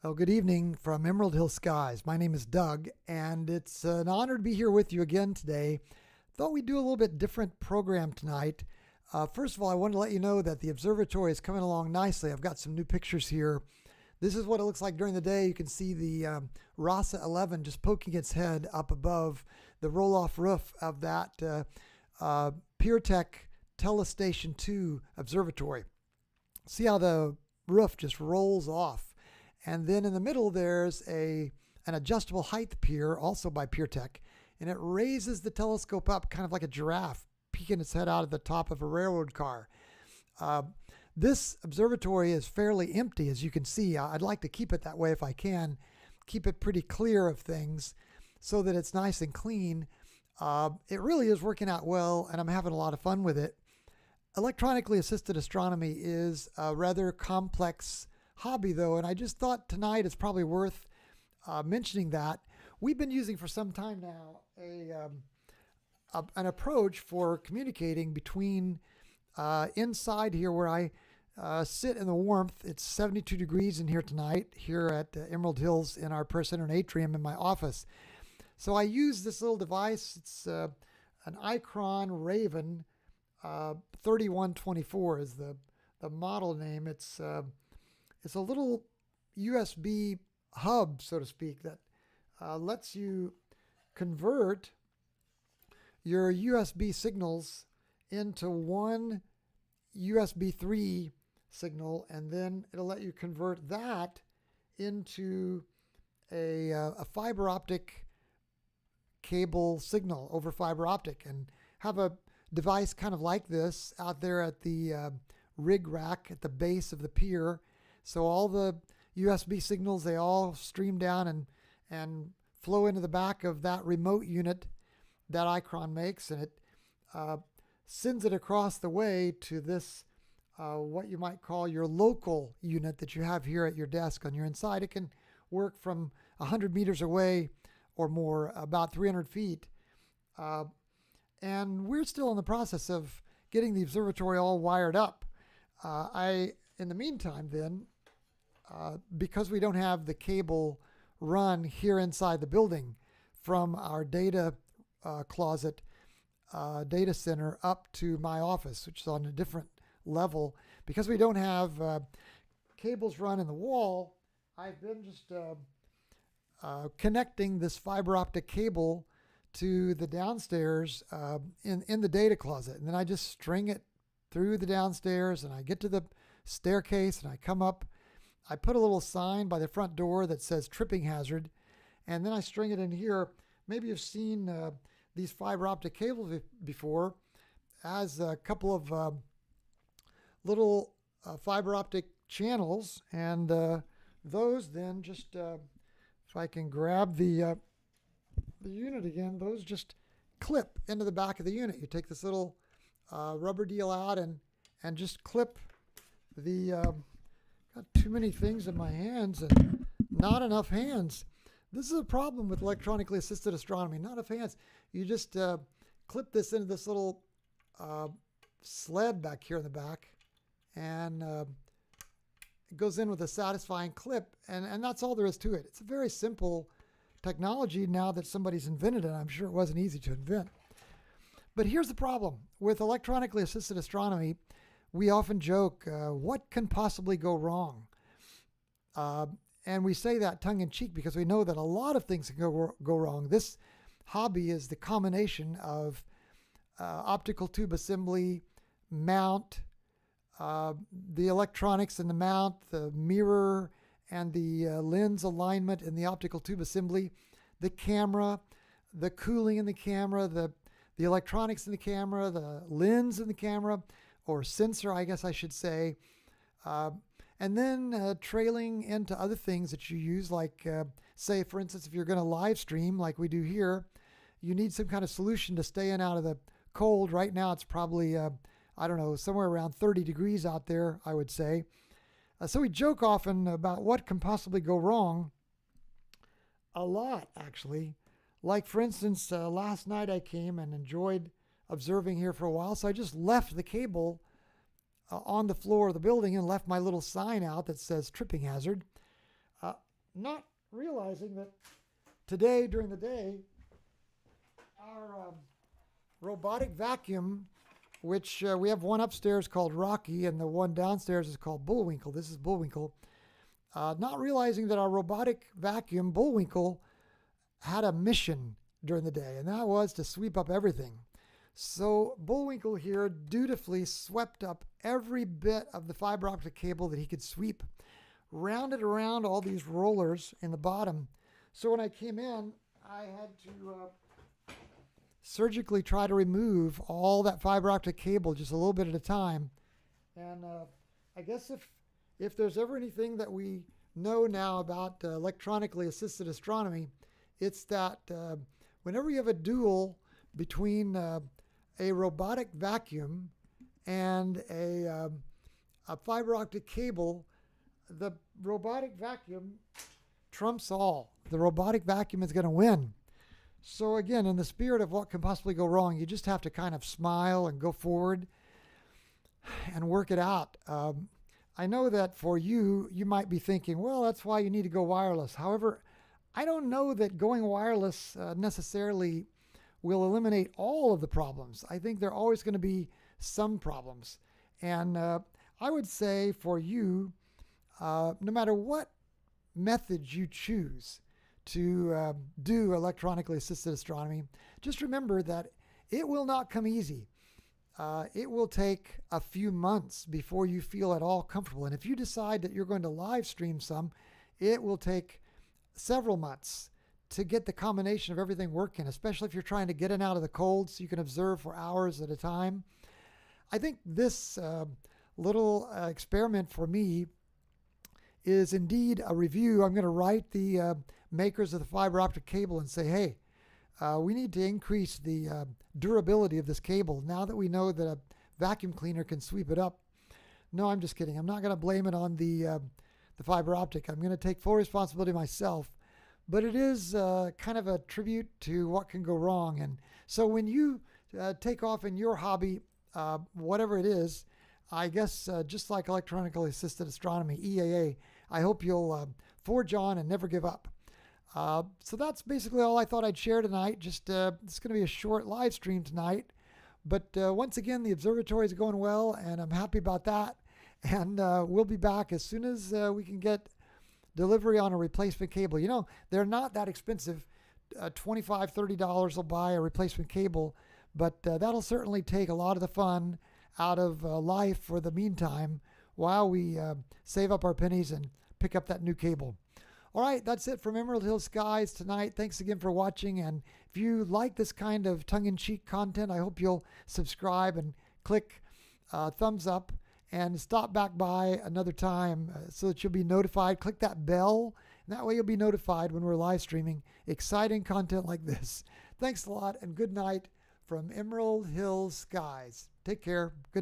Well, good evening from Emerald Hill Skies. My name is Doug, and it's an honor to be here with you again today. Thought we'd do a little bit different program tonight. First of all, I wanted to let you know that the observatory is coming along nicely. I've got some new pictures here. This is what it looks like during the day. You can see the RASA 11 just poking its head up above the roll-off roof of that PureTech Telestation 2 observatory. See how the roof just rolls off. And then in the middle, there's an adjustable height pier, also by PureTech, and it raises the telescope up kind of like a giraffe, peeking its head out of the top of a railroad car. This observatory is fairly empty, as you can see. I'd like to keep it that way if I can, keep it pretty clear of things so that it's nice and clean. It really is working out well, and I'm having a lot of fun with it. Electronically assisted astronomy is a rather complex hobby, though, and I just thought tonight it's probably worth mentioning that. We've been using for some time now an approach for communicating between inside here where I sit in the warmth. It's 72 degrees in here tonight, here at Emerald Hills in our Press Center and Atrium in my office. So I use this little device. It's an Icron Raven 3124 is the model name. It's a little USB hub, so to speak, that lets you convert your USB signals into one USB 3 signal, and then it'll let you convert that into a fiber optic cable signal over fiber optic, and have a device kind of like this out there at the rig rack at the base of the pier. So all the USB signals, they all stream down and flow into the back of that remote unit that Icron makes, and it sends it across the way to this, what you might call your local unit that you have here at your desk on your inside. It can work from 100 meters away or more, about 300 feet. And we're still in the process of getting the observatory all wired up. In the meantime, then, because we don't have the cable run here inside the building from our data closet, data center up to my office, which is on a different level, because we don't have cables run in the wall, I've been just connecting this fiber optic cable to the downstairs in the data closet. And then I just string it through the downstairs, and I get to the staircase and I come up. I put a little sign by the front door that says tripping hazard, and then I string it in here. Maybe you've seen these fiber optic cables before, as a couple of little fiber optic channels, and those then just, if I can grab the unit again, those just clip into the back of the unit. You take this little rubber deal out and just clip the got too many things in my hands and not enough hands. This is a problem with electronically assisted astronomy. Not enough hands. You just clip this into this little sled back here in the back, and it goes in with a satisfying clip, and that's all there is to it. It's a very simple technology now that somebody's invented it. I'm sure it wasn't easy to invent. But here's the problem. With electronically assisted astronomy, we often joke, what can possibly go wrong? And we say that tongue-in-cheek because we know that a lot of things can go wrong. This hobby is the combination of optical tube assembly, mount, the electronics in the mount, the mirror, and the lens alignment in the optical tube assembly, the camera, the cooling in the camera, the electronics in the camera, the lens in the camera, or sensor, I guess I should say, and then trailing into other things that you use, like, say, for instance, if you're going to live stream like we do here, you need some kind of solution to stay in out of the cold. Right now it's probably, I don't know, somewhere around 30 degrees out there, I would say. So we joke often about what can possibly go wrong. A lot, actually. Like, for instance, last night I came and enjoyed observing here for a while, so I just left the cable on the floor of the building and left my little sign out that says tripping hazard. not realizing that today, during the day, our robotic vacuum, which we have one upstairs called Rocky and the one downstairs is called Bullwinkle. This is Bullwinkle. Not realizing that our robotic vacuum, Bullwinkle, had a mission during the day, and that was to sweep up everything. So Bullwinkle here dutifully swept up every bit of the fiber optic cable that he could sweep, rounded around all these rollers in the bottom. So when I came in, I had to surgically try to remove all that fiber optic cable just a little bit at a time. And I guess if there's ever anything that we know now about electronically assisted astronomy, it's that whenever you have a duel between a robotic vacuum and a fiber optic cable, the robotic vacuum trumps all. The robotic vacuum is going to win. So again, in the spirit of what can possibly go wrong, you just have to kind of smile and go forward and work it out. I know that for you, you might be thinking, well, that's why you need to go wireless. However, I don't know that going wireless necessarily will eliminate all of the problems. I think there are always going to be some problems. And I would say for you, no matter what method you choose to do electronically assisted astronomy, just remember that it will not come easy. It will take a few months before you feel at all comfortable. And if you decide that you're going to live stream some, it will take several months to get the combination of everything working, especially if you're trying to get in out of the cold so you can observe for hours at a time. I think this little experiment for me is indeed a review. I'm going to write the makers of the fiber optic cable and say, hey, we need to increase the durability of this cable now that we know that a vacuum cleaner can sweep it up. No, I'm just kidding. I'm not going to blame it on the fiber optic. I'm going to take full responsibility myself. But it is kind of a tribute to what can go wrong. And so when you take off in your hobby, whatever it is, I guess just like electronically assisted astronomy, EAA, I hope you'll forge on and never give up. So that's basically all I thought I'd share tonight. Just it's going to be a short live stream tonight. But once again, the observatory is going well, and I'm happy about that. And we'll be back as soon as we can get delivery on a replacement cable. You know, they're not that expensive. $25, $30 will buy a replacement cable, but that'll certainly take a lot of the fun out of life for the meantime while we save up our pennies and pick up that new cable. All right, that's it from Emerald Hill Skies tonight. Thanks again for watching. And if you like this kind of tongue-in-cheek content, I hope you'll subscribe and click thumbs up. And stop back by another time so that you'll be notified. Click that bell, and that way you'll be notified when we're live streaming exciting content like this. Thanks a lot, and good night from Emerald Hill Skies. Take care. Good